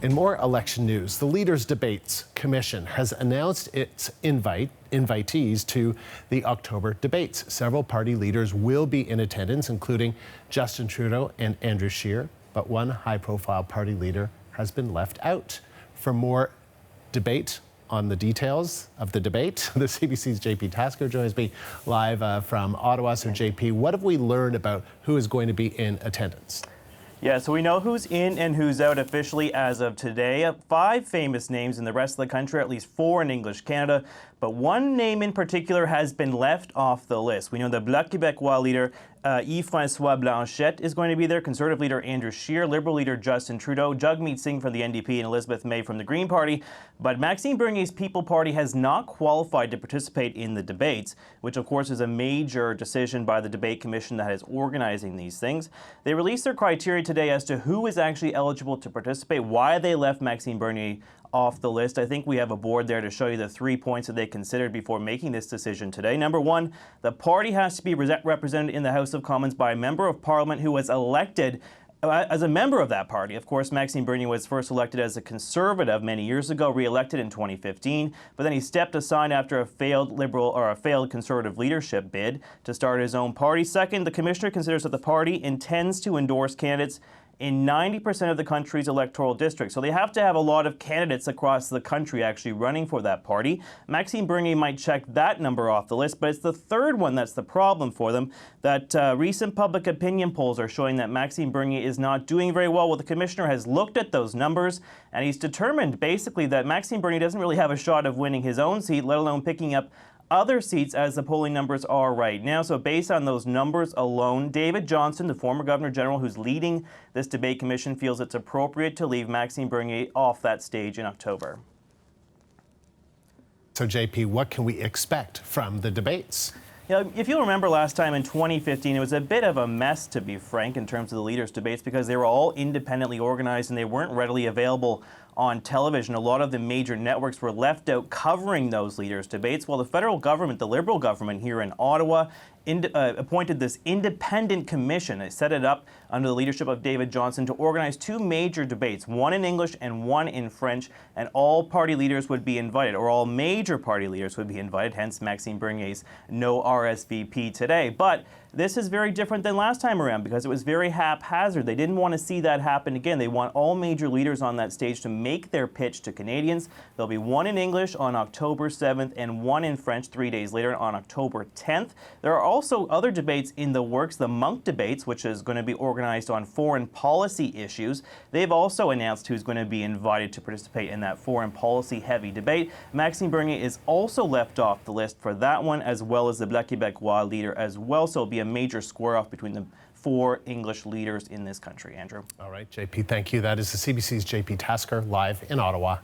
In more election news, the Leaders Debates Commission has announced its invitees to the October debates. Several party leaders will be in attendance, including Justin Trudeau and Andrew Scheer, but one high-profile party leader has been left out. For more debate on the details of the debate, the CBC's JP Tasker joins me live from Ottawa. So JP, what have we learned about who is going to be in attendance? Yeah, so we know who's in and who's out officially as of today. 5 famous names in the rest of the country, at least 4 in English Canada. But one name in particular has been left off the list. We know the Bloc Québécois leader, Yves-François Blanchet, is going to be there. Conservative leader Andrew Scheer, Liberal leader Justin Trudeau, Jagmeet Singh from the NDP, and Elizabeth May from the Green Party. But Maxime Bernier's People Party has not qualified to participate in the debates, which of course is a major decision by the debate commission that is organizing these things. They released their criteria today as to who is actually eligible to participate, why they left Maxime Bernier off the list. I think we have a board there to show you the 3 points that they considered before making this decision today. Number 1, the party has to be represented in the House of Commons by a member of Parliament who was elected as a member of that party. Of course, Maxime Bernier was first elected as a Conservative many years ago, re-elected in 2015, but then he stepped aside after a failed Liberal or a failed Conservative leadership bid to start his own party. Second, the Commissioner considers that the party intends to endorse candidates in 90% of the country's electoral districts. So they have to have a lot of candidates across the country actually running for that party. Maxime Bernier might check that number off the list, but it's the third one that's the problem for them. That recent public opinion polls are showing that Maxime Bernier is not doing very well. Well, the Commissioner has looked at those numbers, and he's determined basically that Maxime Bernier doesn't really have a shot of winning his own seat, let alone picking up other seats as the polling numbers are right now. So based on those numbers alone, David Johnston, the former Governor General who's leading this debate commission, feels it's appropriate to leave Maxime Bernier off that stage in October. So JP, what can we expect from the debates? You know, if you'll remember last time in 2015, it was a bit of a mess, to be frank, in terms of the leaders' debates because they were all independently organized and they weren't readily available on television. A lot of the major networks were left out covering those leaders' debates. Well, the federal government, the Liberal government here in Ottawa, appointed this independent commission. They set it up under the leadership of David Johnston to organize 2 major debates, one in English and one in French, and all party leaders would be invited, or all major party leaders would be invited, hence Maxime Bernier's no RSVP today. But this is very different than last time around because it was very haphazard. They didn't want to see that happen again. They want all major leaders on that stage to make their pitch to Canadians. There'll be one in English on October 7th and one in French 3 days later on October 10th. There are also other debates in the works, the Monk debates, which is going to be organized on foreign policy issues. They've also announced who's going to be invited to participate in that foreign policy heavy debate. Maxime Bernier is also left off the list for that one, as well as the Bloc Québécois leader as well. So it'll be a major square-off between the 4 English leaders in this country. Andrew. All right, JP, thank you. That is the CBC's JP Tasker live in Ottawa.